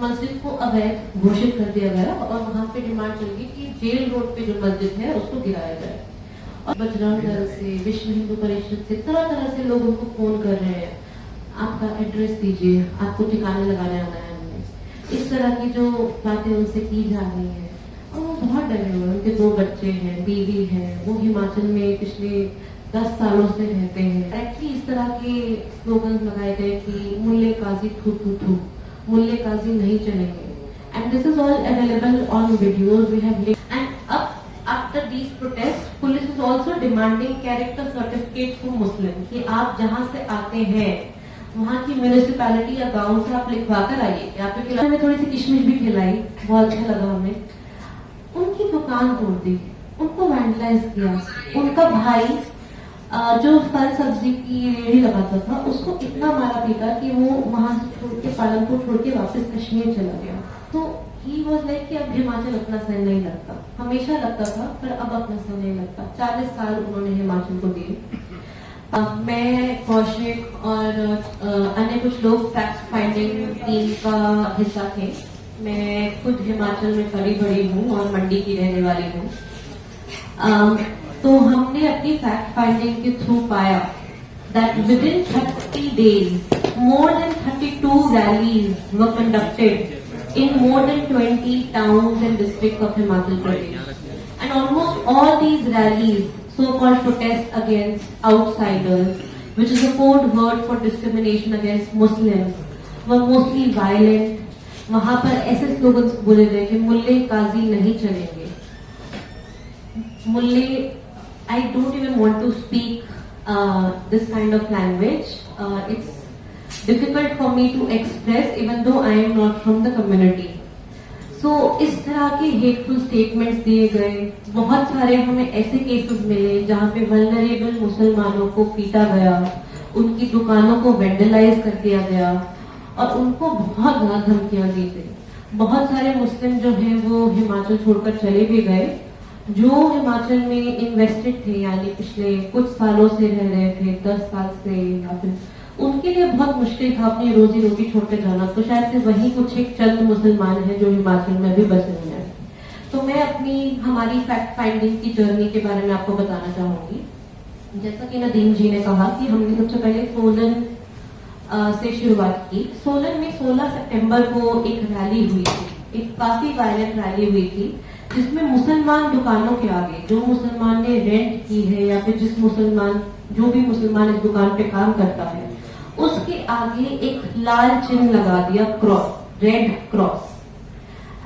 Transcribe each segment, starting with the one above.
मस्जिद को अवैध घोषित कर दिया गया और वहाँ पे डिमांड चल गई कि जेल रोड पे जो मस्जिद है उसको गिराया जाए। और बजरंग दल से, विश्व हिंदू परिषद से, तरह तरह से लोग उनको फोन कर रहे हैं, आपका एड्रेस दीजिए, आपको ठिकाने लगाने आना है हमने। इस तरह की जो बातें उनसे की जा रही है और वो बहुत डरे हुए हैं। उनके 2 बच्चे हैं, बीवी है, वो हिमाचल में पिछले 10 सालों से रहते हैं। एक्चुअली इस तरह के स्लोगन लगाए गए कि मुल्ले काजी थू थू थू, मुल्ले काजी नहीं चलेंगे। And this is all available on videos we have linked. And अब after these protest police is also demanding character certificate for Muslim कि आप जहां से आते हैं वहाँ की म्यूनिसिपैलिटी या गांव से आप लिखवा कर आइए। यहाँ पे खिला में थोड़ी सी किशमिश भी खिलाई, बहुत अच्छा लगा हमें। उनकी दुकान तोड़ दी, उनको वैंडलाइज किया। उनका भाई जो फल सब्जी की रेहड़ी लगाता था उसको इतना मारा पीटा कि वो वहां से छोड़ के, पालनपुर छोड़ के वापस कश्मीर चला गया। तो ही वॉज लाइक कि अब हिमाचल अपना सह नहीं लगता, हमेशा लगता था पर अब अपना सह नहीं लगता। 40 साल उन्होंने हिमाचल को दिए। मैं, कौशिक और अन्य कुछ लोग फैक्ट फाइंडिंग टीम का हिस्सा थे। मैं खुद हिमाचल में पली बड़ी हूँ और मंडी की रहने वाली हूँ। तो हमने अपनी फैक्ट फाइंडिंग के थ्रू पाया that within 30 days more than 32 rallies were conducted in more than 20 towns and districts of Himachal Pradesh, and almost all these rallies, so-called protests against outsiders, which is a code word for discrimination against Muslims, were mostly violent. वहां पर ऐसे slogans बोले गए कि मुल्ले काजी नहीं चलेंगे। मुल्ले, I don't even want to speak this kind of language. It's difficult for me to express even though I am not from the community. So इस तरह के hateful statements दिए गए। बहुत सारे हमें ऐसे केसेस मिले जहाँ पे vulnerable मुसलमानों को पीटा गया, उनकी दुकानों को वेंडलाइज कर दिया गया और उनको बहुत ज्यादा धमकियां दी गई। बहुत सारे मुस्लिम जो हैं वो हिमाचल छोड़कर चले भी गए, जो हिमाचल में इन्वेस्टेड थे, यानी पिछले कुछ सालों से रह रहे थे, 10 साल से, या फिर उनके लिए बहुत मुश्किल था अपनी रोजी रोटी छोड़कर जाना। तो शायद से वही कुछ एक चंद मुसलमान हैं जो हिमाचल में भी बसे हुए हैं। तो मैं हमारी फैक्ट फाइंडिंग की जर्नी के बारे में आपको बताना चाहूंगी। जैसा कि नदीम जी ने कहा कि हमने सबसे पहले सोलन से शुरुआत की। सोलन में 16 सितंबर को एक रैली हुई थी, एक काफी वायलेंट रैली हुई थी, जिसमें मुसलमान दुकानों के आगे, जो मुसलमान ने रेंट की है या फिर जो भी मुसलमान इस दुकान पे काम करता है, उसके आगे एक लाल चिन्ह लगा दिया, क्रॉस, रेड क्रॉस।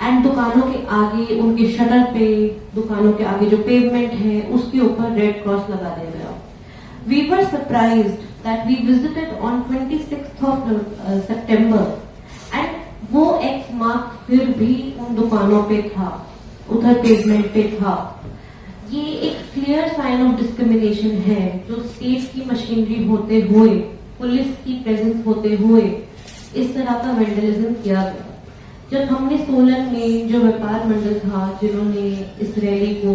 एंड दुकानों के आगे, उनके शटर पे, दुकानों के आगे जो पेवमेंट है उसके ऊपर रेड क्रॉस लगा दिया गया। We were surprised that we visited on 26th of September and वो X मार्क फिर भी उन दुकानों पे था, उधर पेवमेंट पे था। ये एक क्लियर साइन ऑफ डिस्क्रिमिनेशन है जो स्टेट की मशीनरी होते हुए, पुलिस की प्रेजेंस होते हुए इस तरह का वेंडलिज्म किया गया। जब हमने सोलन में जो व्यापार मंडल था जिन्होंने इस रैली को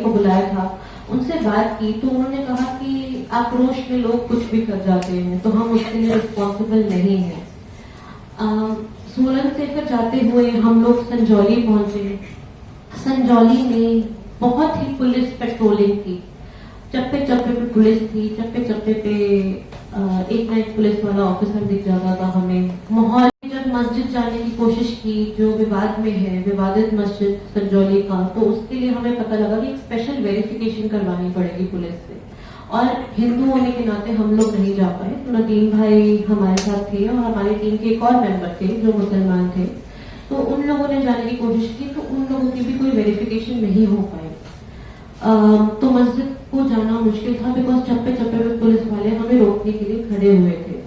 बुलाया था, उनसे बात की तो उन्होंने कहा कि आक्रोश में लोग कुछ भी कर जाते हैं तो हम उसके लिए रिस्पॉन्सिबल नहीं है। सोलन से फिर जाते हुए हम लोग संजौली पहुंचे। संजौली में बहुत ही पुलिस पेट्रोलिंग थी, चप्पे चप्पे पे पुलिस थी, चप्पे चप्पे पे एक नाइट पुलिस वाला ऑफिसर दिख जाता था हमें। माहौल जब मस्जिद जाने की कोशिश की जो विवाद में है, विवादित मस्जिद संजौली का, तो उसके लिए हमें पता लगा कि एक स्पेशल वेरिफिकेशन करवानी पड़ेगी पुलिस से, और हिंदू होने के नाते हम लोग नहीं जा पाए। तो नदीम भाई हमारे साथ थे और हमारी टीम के एक और मेंबर थे जो मुसलमान थे, तो उन लोगों ने जाने की कोशिश की तो उन लोगों की भी कोई वेरिफिकेशन नहीं हो पाई। तो मस्जिद को जाना मुश्किल था बिकॉज चप्पे चप्पे पे पुलिस वाले हमें रोकने के लिए खड़े हुए थे।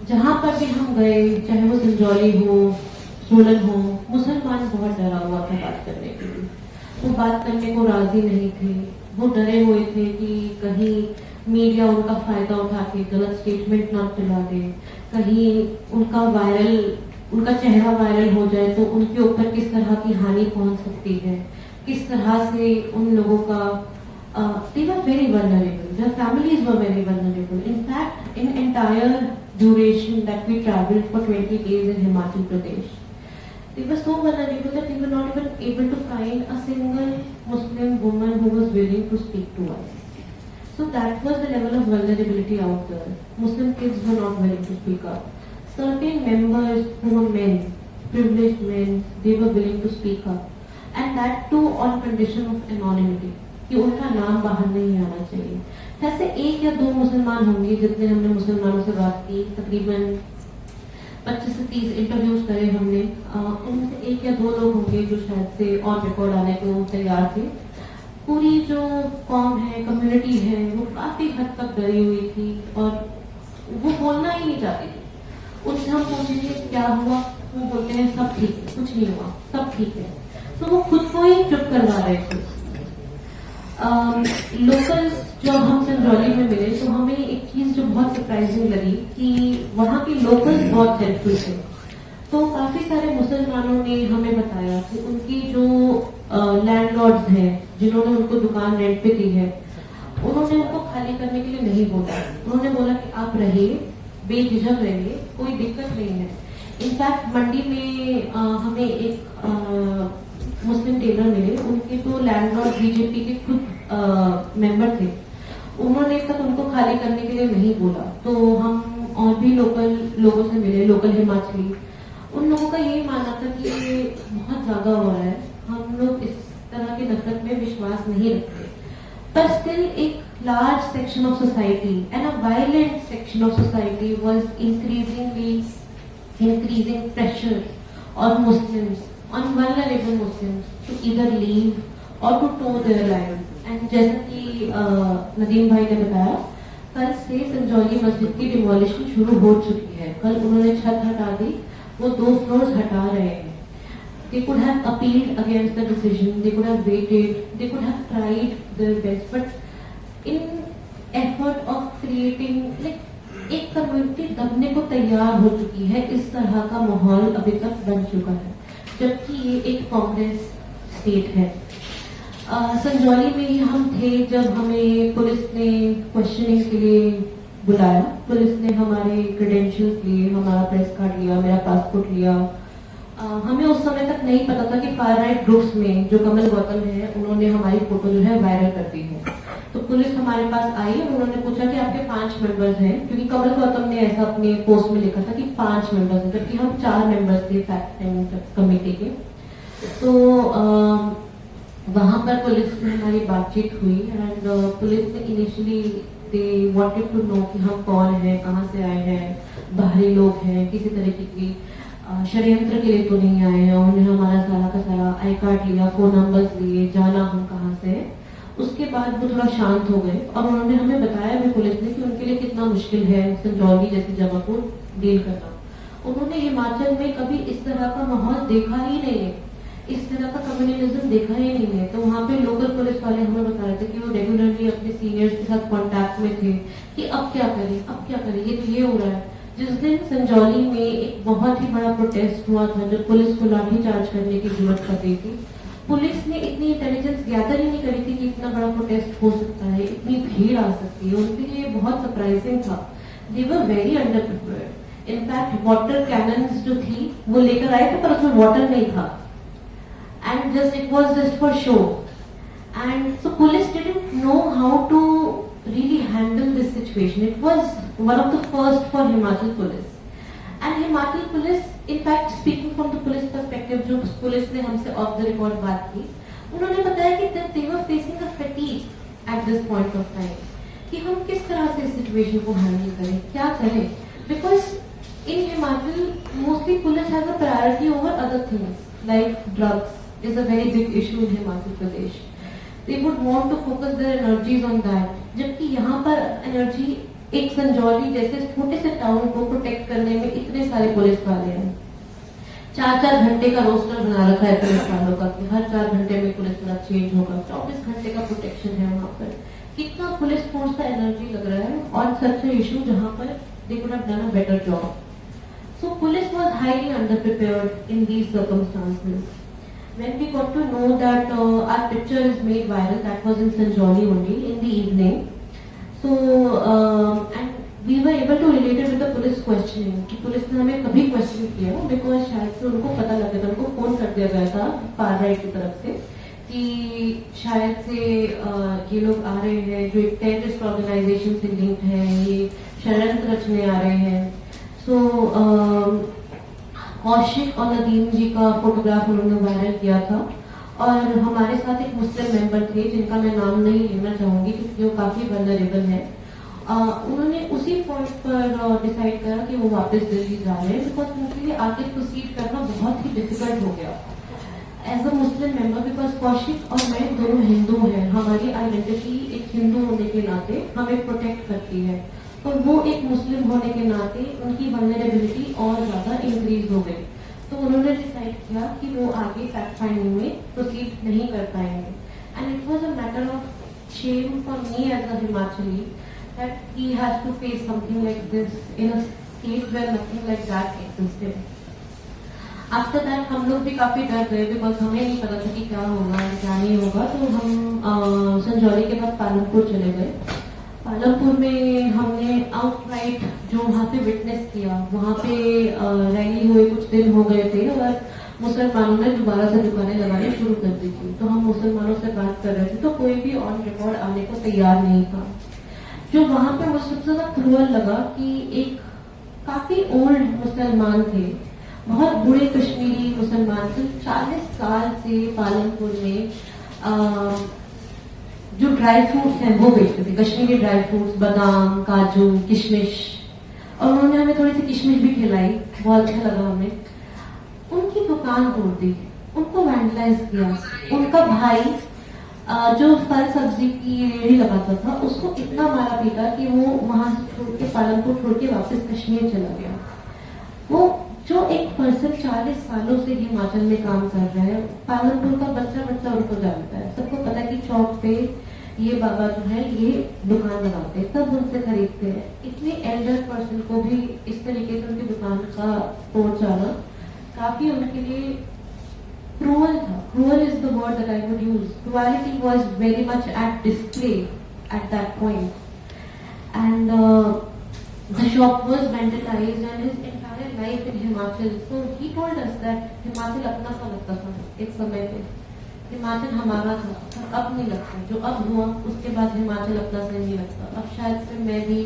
जहां पर भी हम गए, चाहे वो संजौली हो, सोलन हो, मुसलमान बहुत डरा हुआ था बात करने के लिए। वो बात करने को राजी नहीं थे, वो डरे हुए थे कि कहीं मीडिया उनका फायदा उठा के गलत स्टेटमेंट ना चला दे, कहीं उनका चेहरा वायरल हो जाए तो उनके ऊपर किस तरह की हानि पहुंच सकती है, किस तरह से उन लोगों का they were very vulnerable, their families were very vulnerable. In fact, in entire duration that we traveled for 20 days in Himachal Pradesh. We were so vulnerable that we were not even able to find a single Muslim woman who was willing to speak to us. So that was the level of vulnerability out there. Muslim kids were not willing to speak up. Certain members who were men, privileged men, they were willing to speak up. And that too on condition of anonymity. कि उनका नाम बाहर नहीं आना चाहिए. ऐसे एक या दो मुसलमान होंगे जितने हमने मुसलमानों से बात की, तकरीबन 25 से 30 इंटरव्यूज करे हमने. उनसे एक या दो लोग होंगे जो शायद से ऑन रिकॉर्ड आने को तैयार थे. पूरी जो कौम है, कम्युनिटी है, वो काफी हद तक डरी हुई थी और वो बोलना ही नहीं चाहती थी. उनसे हम पूछेंगे क्या हुआ, वो बोलते हैं सब ठीक है, कुछ नहीं हुआ, सब ठीक है. तो वो खुद को ही चुप करवा रहे थे. लोकल्स जब हम संजौली में मिले तो हमें एक चीज जो बहुत सरप्राइजिंग लगी कि वहाँ के लोकल्स बहुत हेल्पफुल थे. तो काफी सारे मुसलमानों ने हमें बताया कि उनकी जो लैंडलॉर्ड्स हैं जिन्होंने उनको दुकान रेंट पे दी है, उन्होंने उनको खाली करने के लिए नहीं बोला. उन्होंने बोला कि आप रहिए, बेझिझक रहिए, कोई दिक्कत नहीं है. इनफैक्ट मंडी में हमें एक मुस्लिम टेलर मिले. उनके तो लैंडलॉर्ड बीजेपी के खुद मेंबर थे. उन्होंने तक उनको खाली करने के लिए नहीं बोला. तो हम और भी लोकल लोगों से मिले, लोकल हिमाचली. उन लोगों का यही मानना था कि ये बहुत ज्यादा हो रहा है, हम लोग इस तरह की नफरत में विश्वास नहीं रखते. पर स्टिल एक large section of society and a violent section of society was increasing pressure on Muslims, on vulnerable Muslims to either leave or to tow their lives. And जैसा कि नदीम भाई ने बताया, कल से संजौली मस्जिद की डिमोलिशन शुरू हो चुकी है. कल उन्होंने छत हटा दी, वो 2 फ्लोर्स हटा रहे हैं. They could have appealed against the decision, they could have waited, they could have tried their best, but in effort of creating like एक कम्युनिटी दबने को तैयार हो चुकी है. इस तरह का माहौल अभी तक बन चुका है, जबकि ये एक कांग्रेस स्टेट है. संजौली में ही हम थे जब हमें पुलिस ने क्वेश्चनिंग के लिए बुलाया. पुलिस ने हमारे क्रेडेंशियल्स लिए, हमारा प्रेस कार्ड लिया, मेरा पासपोर्ट लिया. हमें उस समय तक नहीं पता था कि फार राइट ग्रुप्स में जो कमल गौतम है उन्होंने हमारी फोटो जो है वायरल कर दी है. तो पुलिस हमारे पास आई और उन्होंने पूछा कि आपके 5 मेंबर्स हैं, क्योंकि कमल गौतम ने ऐसा अपने पोस्ट में लिखा था कि 5 मेंबर्स हैं, जबकि हम 4 मेंबर्स थे फैक्ट फाइंडिंग कमेटी के. तो वहां पर पुलिस से हमारी बातचीत हुई एंड पुलिस ने initially they wanted to know कि हम कौन हैं, कहाँ से आए हैं, बाहरी लोग हैं, किसी तरीके की षड्यंत्र के लिए तो नहीं आए हैं. उन्होंने हमारा सारा का सारा आई कार्ड लिया, फोन नंबर्स लिए, जाना हम कहाँ से. उसके बाद वो थोड़ा शांत हो गए और उन्होंने हमें बताया भी पुलिस ने कि उनके लिए कितना मुश्किल है संजौली जैसी जगह को डील करना. उन्होंने हिमाचल में कभी इस तरह का माहौल देखा ही नहीं है, इस तरह का कम्युनलिज्म देखा ही नहीं है. तो वहाँ पे लोकल पुलिस वाले हमें बता रहे थे कि वो रेगुलरली अपने सीनियर्स के साथ कांटेक्ट में थे कि अब क्या करें, अब क्या करें, ये तो ये हो रहा है. जिस दिन संजौली में एक बहुत ही बड़ा प्रोटेस्ट हुआ था जब पुलिस को लाठीचार्ज करने की जरूरत पड़ रही थी, पुलिस ने इतनी इंटेलिजेंस गैदर ही नहीं करी थी कि इतना बड़ा प्रोटेस्ट हो सकता है, इतनी भीड़ आ सकती है. उनके लिए बहुत सरप्राइजिंग था. They were very under prepared. In fact water cannons जो थी वो लेकर आए थे पर उसमें वाटर नहीं था and just it was just for show. And so police didn't know how to really handle this situation. It was one of the first for Himachal police. And Himachal police, in fact, speaking from the police perspective, जो police ने हमसे off the record बात की, उन्होंने बताया कि they were facing a fatigue at this point of time, कि हम किस तरह से इस situation को handle करें, क्या करें, because in Himachal mostly police has a priority over other things like drugs is a very big issue in Himachal Pradesh. They would want to focus their energies on that. जबकि यहाँ पर energy एक संजौली जैसे छोटे से town को protect करने में इतने सारे पुलिस वाले हैं. 4-4 घंटे का रोस्टर बना रखा है पुलिस वालों का कि हर 4 घंटे में पुलिस वाला चेंज होगा. 24 घंटे का प्रोटेक्शन है वहाँ पर. कितना पुलिस फोर्स का एनर्जी लग रहा है और सच इशू जहाँ पर they could have done a better job. So police was highly underprepared in these circumstances. When we got to know that our picture is made viral, that was in Sanjoli only in the evening. So and we were able to related with the police questioning कि police ने हमें कभी question किया, because शायद से उनको पता लग गया था, उनको फोन कर दिया गया था फार राइट की तरफ से कि शायद से ये लोग आ रहे हैं जो एक टेररिस्ट ऑर्गेनाइजेशन से लिंक्ड है, ये षड्यंत्र रचने आ रहे हैं। सो कौशिक और नदीम जी का फोटोग्राफ उन्होंने वायरल किया था, और हमारे साथ एक मुस्लिम मेंबर थे जिनका मैं नाम नहीं लेना चाहूंगी क्योंकि वो काफी वल्नरेबल है। उन्होंने उसी पॉइंट पर डिसाइड करा कि वो वापस दिल्ली जा रहे हैं, बिकॉज उनके लिए आगे प्रोसीड करना बहुत ही डिफिकल्ट हो गया as a Muslim member, because Kaushik और मैं दोनों हिंदू हैं, हमारी आइडेंटिटी एक हिंदू होने के नाते हमें प्रोटेक्ट करती है, और वो एक मुस्लिम होने के नाते उनकी वल्नरेबिलिटी और ज्यादा इंक्रीज हो गई। तो उन्होंने डिसाइड किया कि वो आगे फैक्ट फाइंडिंग में प्रोसीड नहीं कर पाएंगे, and it was a matter of shame for me as a Himachali that he has to face something like this in a state where nothing like that existed. After that हम लोग भी काफी डर गए, बिकॉज हमें नहीं पता था कि क्या होगा क्या नहीं होगा। तो हम संजौली के बाद पालमपुर चले गए। पालमपुर में हमने आउटराइट जो वहाँ पे विटनेस किया, वहाँ पे रैली हुए, कुछ दिन हो गए थे और मुसलमानों ने दोबारा से दुकानें लगानी शुरू कर दी थी। तो हम मुसलमानों से बात कर रहे थे तो कोई भी ऑन रिकॉर्ड आने को तैयार नहीं था। जो वहां पे मुझे सबसे ज्यादा क्रूअल लगा कि एक काफी ओल्ड मुसलमान थे, बहुत बूढ़े कश्मीरी मुसलमान थे, 40 साल से पालमपुर में जो ड्राई फ्रूट्स हैं वो बेचते थे, कश्मीरी ड्राई फ्रूट्स, बादाम, काजू, किशमिश, और उन्होंने हमें थोड़ी सी किशमिश भी खिलाई, बहुत अच्छा लगा हमें। उनकी दुकान तोड़ दी, उनको वैंडलाइज किया। उनका भाई जो फल सब्जी की रेहड़ी लगाता था उसको इतना मारा पीटा कि वो वहां से छोड़ के पालमपुर छोड़ के वापस कश्मीर चला गया। वो जो एक पर्सन 40 सालों से हिमाचल में काम कर रहा है, पालमपुर का बच्चा बच्चा उनको जानता है, सबको पता है कि चौक पे ये बाबा जो है ये दुकान लगाते हैं, सब उनसे खरीदते हैं। इतने एल्डर पर्सन को भी इस तरीके से उनकी दुकान का तोड़ जाना काफी उनके लिए cruel था। Cruel is the word that I would use. Cruelty was very much at display at that point, and the shop was vandalized and his entire life in Himachal. So he told us that Himachal अपना सा लगता था एक समय पे, हिमाचल हमारा था, पर अब नहीं लगता। जो अब हुआ उसके बाद हिमाचल अपना से नहीं लगता। अब शायद से मैं भी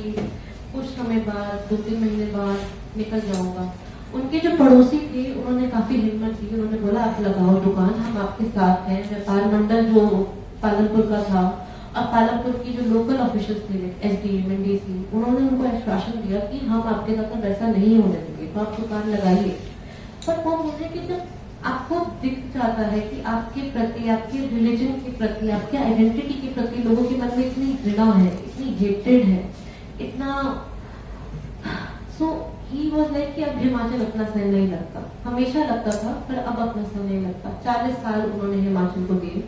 कुछ समय बाद 2-3 महीने बाद निकल जाऊंगा। उनके जो पड़ोसी थे उन्होंने काफी हिम्मत दी, उन्होंने बोला आप लगाओ दुकान, हम आपके साथ हैं। व्यापार मंडल जो पालमपुर का था और पालमपुर की जो लोकल ऑफिशियल्स थे, एसडीएम, एनडीसी, उन्होंने उनको आश्वासन दिया कि हम आपके साथ वैसा नहीं होने देंगे, तो आप दुकान लगाइए। पर वो बोले कि जब आपको दिख जाता है कि आपके प्रति, आपके रिलीजन के प्रति, आपके आइडेंटिटी के प्रति लोगों के मन में इतनी घृणा है, इतनी हेटेड है, इतना, सो ही वॉज लाइक कि अब हिमाचल अपना सहन नहीं लगता। हमेशा लगता था पर अब अपना सहन नहीं लगता। 40 साल उन्होंने हिमाचल को दिए।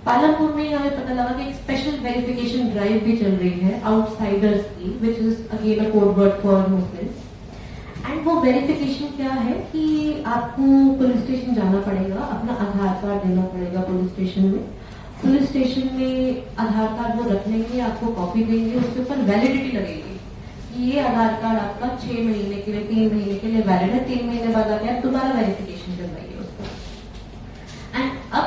पालमपुर में हमें पता लगा कि एक स्पेशल वेरिफिकेशन ड्राइव भी चल रही है आउटसाइडर्स की, which is again a code word for Muslims. And वो वेरिफिकेशन क्या है कि आपको पुलिस स्टेशन जाना पड़ेगा, अपना आधार कार्ड देना पड़ेगा पुलिस स्टेशन में। पुलिस स्टेशन में आधार कार्ड वो रख लेंगे, आपको कॉपी देंगे, उसके ऊपर वैलिडिटी लगेगी। ये आधार कार्ड आपका 6 महीने के लिए, 3 महीने के लिए वैलिड है, 3 महीने बाद आके आप दोबारा वेरिफिकेशन करवाइए उसको। एंड अब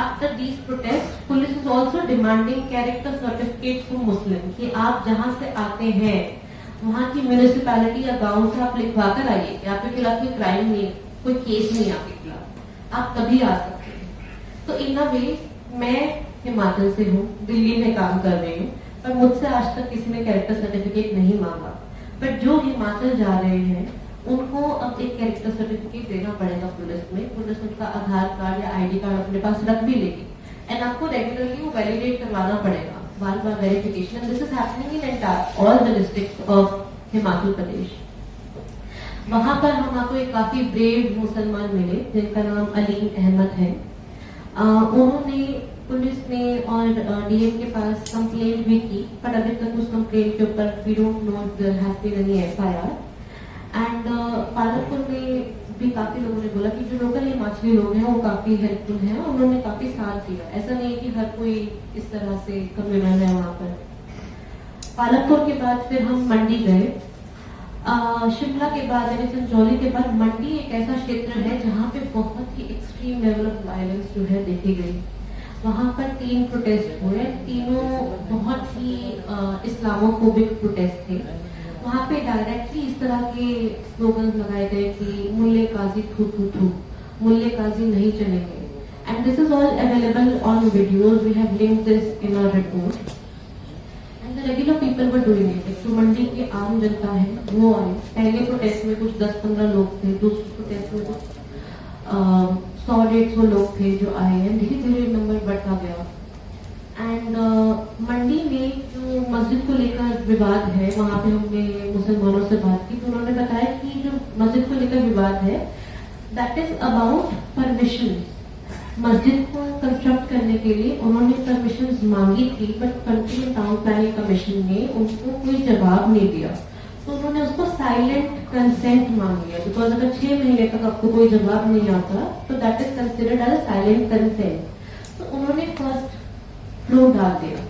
after these protest police is also demanding character certificate for Muslim, कि आप जहां से आते हैं वहां की म्यूनिसिपैलिटी या गांव से आप लिखवा कर आइए कि आपके खिलाफ कोई क्राइम नहीं, कोई केस नहीं आपके खिलाफ, आप तभी आ सकते हैं। तो इन अ वे मैं हिमाचल से हूँ, दिल्ली में काम कर रही हूँ, पर मुझसे आज तक किसी ने कैरेक्टर सर्टिफिकेट नहीं मांगा। पर जो हिमाचल जा रहे हैं उनको अब एक कैरेक्टर सर्टिफिकेट देना पड़ेगा पुलिस में। पुलिस उनका आधार कार्ड या आईडी कार्ड अपने पास रख भी लेगी, एंड आपको रेगुलरली वो वैलिडेट करवाना पड़ेगा, बार बार verification. And this is happening in entire all the districts of Himachal Pradesh. वहां पर हमको एक काफी ब्रेव मुसलमान मिले जिनका नाम अलीम अहमद है। उन्होंने पुलिस ने और डीएम के पास कंप्लेंट भी की, पर अभी तक उस कंप्लेंट के ऊपर we don't know if there has been any FIR. And Palampur में भी काफी लोगों ने बोला कि जो लोकल हिमाचली लोग हैं वो काफी हेल्पफुल हैं, उन्होंने काफी साथ दिया। ऐसा नहीं है कि हर कोई इस तरह से कम्युनल है वहां पर। पालकपुर के बाद फिर हम मंडी गए। शिमला के बाद यानी संजौली के बाद मंडी एक ऐसा क्षेत्र है जहाँ पे बहुत ही एक्सट्रीम लेवल ऑफ वायलेंस जो है देखी गई। वहाँ पर 3 प्रोटेस्ट हुए, तीनों बहुत ही इस्लामोफोबिक प्रोटेस्ट थे। वहाँ पे डायरेक्टली इस तरह के स्लोगन लगाए गए कि मुल्ले काजी थू थू थू, मुल्ले काजी नहीं चलेंगे। And this is all available on videos, we have linked this in our report. Regular people were doing it. जो मंडी की आम जनता है वो आए। पहले प्रोटेस्ट में कुछ 10-15 लोग थे, दूसरे प्रोटेस्ट में कुछ 100-150 लोग थे जो आए हैं। धीरे धीरे नंबर बढ़ता गया। एंड मंडी में जो मस्जिद को लेकर विवाद है, वहाँ पे हमने मुसलमानों से बात की तो उन्होंने बताया कि जो मस्जिद को लेकर विवाद है दैट इज अबाउट परमिशन। मस्जिद को कंस्ट्रक्ट करने के लिए उन्होंने परमिशंस मांगी थी, but country town planning commission ने उनको कोई जवाब नहीं दिया, तो उन्होंने उसको साइलेंट कंसेंट मांग लिया। बिकॉज अगर 6 महीने तक आपको कोई जवाब नहीं आता तो that is considered as silent consent. तो उन्होंने फर्स्ट फ्लोर डाल दिया।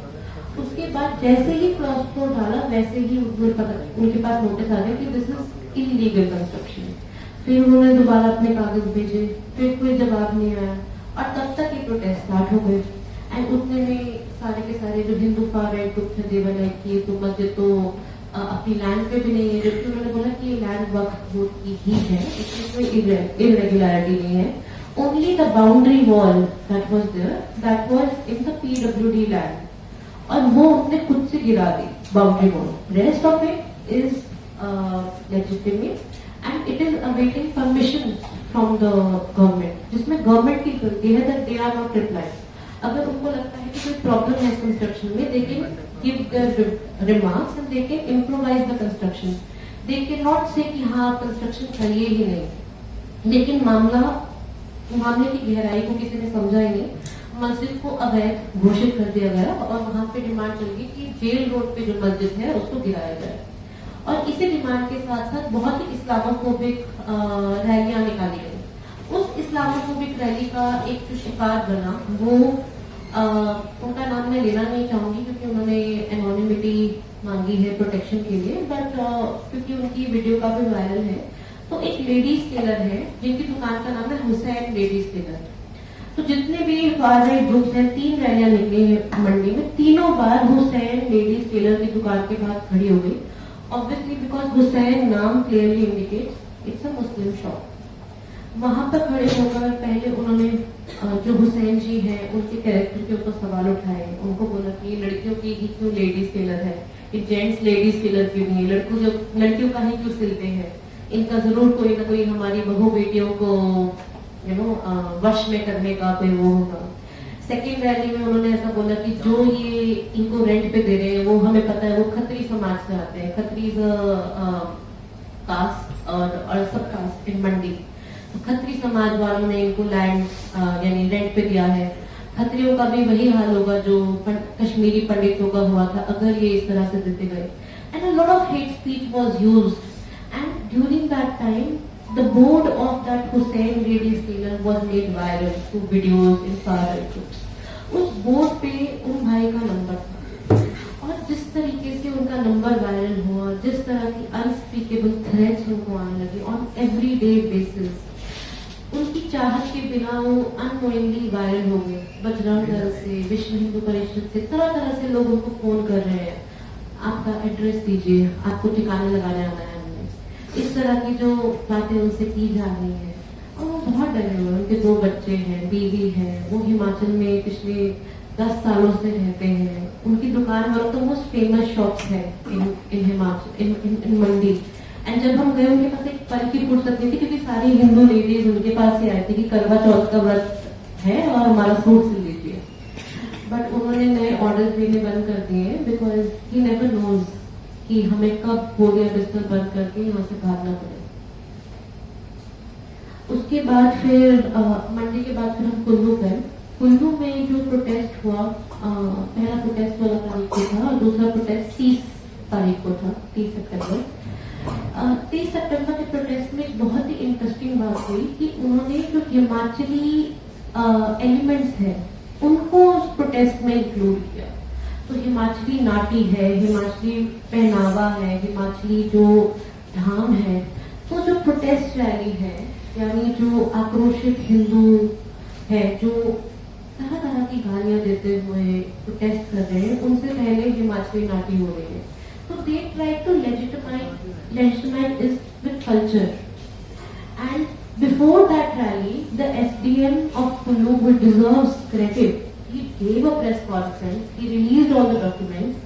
उसके बाद जैसे ही फर्स्ट फ्लोर डाला वैसे ही उनके पास नोटिस आ गया कि दिस इज इलीगल कंस्ट्रक्शन। फिर उन्होंने दोबारा अपने कागज भेजे, फिर कोई जवाब नहीं आया और तब तक ये प्रोटेस्ट स्टार्ट हो गए। एंड उतने में सारे के सारे जो हिंदू फार राइट ग्रुप थे दे वर लाइक कि तो मस्जिद तो अपनी लैंड पे भी नहीं है, जबकि उन्होंने बोला कि ये लैंड वक्फ बोर्ड की ही है, इसमें कोई इरेगुलरिटी नहीं है। Only the boundary wall that was there that was in the PWD land और वो उन्होंने खुद से गिरा दी boundary wall. Rest of it is legitimate and it is awaiting permission from the government, जिसमें गवर्नमेंट की गलती है that they are not reply. अगर उनको लगता है कि कोई प्रॉब्लम है कंस्ट्रक्शन में, they can give their remarks and they can improvise the construction. They can not से कि हाँ कंस्ट्रक्शन चाहिए ही नहीं। लेकिन मामले की गहराई को किसी ने समझा ही नहीं। मस्जिद को अवैध घोषित कर दिया गया और वहां पे डिमांड चल गई कि जेल रोड पे जो मस्जिद है उसको गिराया जाए। और इसी डिमांड के साथ साथ बहुत ही इस्लामोफोबिक रैलियां निकाली गई। उस इस्लामोफोबिक रैली का एक जो शिकार बना वो उनका नाम मैं लेना नहीं चाहूंगी क्योंकि उन्होंने एनोनिमिटी मांगी है प्रोटेक्शन के लिए, बट क्योंकि उनकी वीडियो काफी वायरल है। तो एक लेडीज टेलर है जिनकी दुकान का नाम है हुसैन लेडीज टेलर। तो जितने भी फार राइट ग्रुप्स हैं 3 रैलियां निकली है मंडी में, तीनों बार हुसैन लेडीज टेलर की दुकान के पास खड़ी हो गई। ऑब्वियसली बिकॉज हुसैन नाम clearly indicates it's a Muslim shop. वहां पर खड़े होकर पहले उन्होंने जो हुसैन जी हैं उनके कैरेक्टर के ऊपर सवाल उठाए। उनको बोला कि ये लड़कियों की ही क्यों लेडीज टेलर है, ये जेंट्स लेडीज टेलर क्यों नहीं है, लड़कियों का ही क्यों सिलते हैं, इनका जरूर कोई ना कोई हमारी बहू बेटियों को वश में करने का कोई वो होगा। सेकेंड रैली में उन्होंने ऐसा बोला कि जो ये इनको रेंट पे दे रहे हैं वो हमें पता है वो खत्री समाज से आते हैं, खत्री कास्ट और सब कास्ट इन मंडी। तो खत्री समाज वालों ने इनको लैंड यानी रेंट पे दिया है। खत्रियों का भी वही हाल होगा जो कश्मीरी पंडितों का हुआ था अगर ये इस तरह से देते गए। And a lot of hate speech was used and during that time the board of that Hussain ladies tailor was made viral through videos in far right groups. उस बोर्ड पे उन भाई का नंबर था और जिस तरीके से उनका नंबर वायरल हुआ, जिस तरह की अनस्पीकेबल थ्रेट्स उनको आने लगे ऑन एवरीडे बेसिस, उनकी चाहत के बिना वो अननोइंगली वायरल हो गए। बजरंग दल से, विश्व हिंदू परिषद से, तरह तरह से लोग उनको फोन कर रहे हैं, आपका एड्रेस दीजिए, आपको ठिकाने लगाने आना है। इस तरह की जो बातें उनसे की जा रही है और वो बहुत डरे हुए। उनके 2 बच्चे हैं, बीवी है, वो हिमाचल में पिछले 10 सालों से रहते हैं। उनकी दुकान one of the most famous shops है इन हिमाचल इन मंडी। एंड जब हम गए उनके पास एक पल की फुर्सत नहीं थी क्योंकि सारी हिंदू लेडीज उनके पास ही आई थी कि करवा चौथ का व्रत है और हमारा सूट सिल लीजिए। बट उन्होंने नए ऑर्डर देने बंद कर दिए बिकॉज ही नेवर नोज कि हमें कब गोली या पिस्तौल बंद करके यहाँ से भागना पड़े। उसके बाद फिर मंडी के बाद फिर हम कुल्लू गए। कुल्लू में जो प्रोटेस्ट हुआ, पहला प्रोटेस्ट 16 तारीख को था और दूसरा प्रोटेस्ट 30 तारीख को था, 30 सितंबर। 30 सितंबर के प्रोटेस्ट में एक बहुत ही इंटरेस्टिंग बात हुई कि उन्होंने जो हिमाचली एलिमेंट्स हैं उनको उस प्रोटेस्ट में इंक्लूड किया। तो हिमाचली नाटी है, हिमाचली पहनावा है, हिमाचली जो धाम है, तो जो प्रोटेस्ट रैली है, यानी जो आक्रोशित हिंदू है, जो तरह तरह की गालियां देते हुए प्रोटेस्ट कर रहे हैं, उनसे पहले हिमाचली नाटी हो रही है. So they try to legitimize this with culture. And before that rally, the SDM of Kullu, who deserves credit, he gave a press conference, he released all the documents,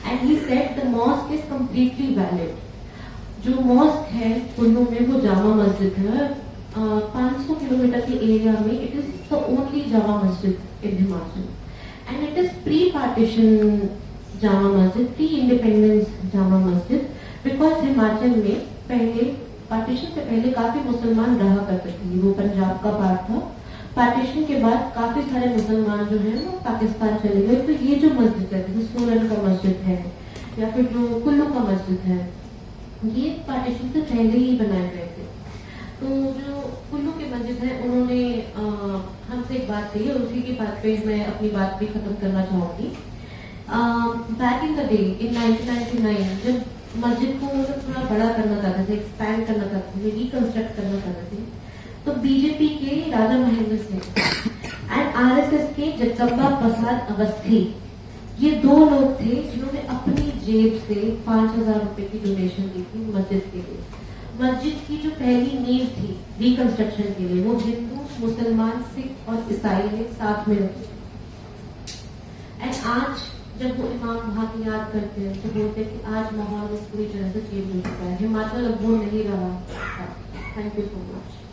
and he said the mosque is completely valid. जो mask है कुल्लू में वो जामा मस्जिद है. 500 kilometre के area में it is the only Jama Masjid in Himachal, and it is pre partition Jama Masjid, pre independence Jama Masjid, because Himachal में पहले partition से पहले काफी मुसलमान रहा करते थे. वो पंजाब का पार्ट था. पार्टीशन के बाद काफी सारे मुसलमान जो है वो पाकिस्तान चले गए. तो ये जो मस्जिद है, जैसे सोलन का मस्जिद है या फिर जो कुल्लू का मस्जिद है, ये पार्टीशन से पहले ही बनाए गए थे. तो जो कुल्लू के मस्जिद है, उन्होंने हमसे एक बात कही और उसी की बात पे मैं अपनी बात भी खत्म करना चाहूंगी. Back in the day in 1999 जब मस्जिद को थोड़ा बड़ा करना चाहते थे, एक्सपैंड करना चाहते थे, रिकंस्ट्रक्ट करना चाहते थे, तो बीजेपी के राजा महेंद्र सिंह एंड आरएसएस के जगदम्बा प्रसाद अवस्थी, ये 2 लोग थे जिन्होंने अपनी जेब से 5,000 रुपए की डोनेशन दी थी मस्जिद के लिए. मस्जिद की जो पहली नींव थी रिकंस्ट्रक्शन के लिए, वो हिंदू, मुसलमान, सिख और ईसाई ने साथ में रखी. एंड आज जब वो इमाम वहां की याद करते हैं तो बोलते हैं कि आज माहौल पूरी तरह से चेंज हो चुका है. हिमाचल अब वो नहीं रहा. Thank you so much.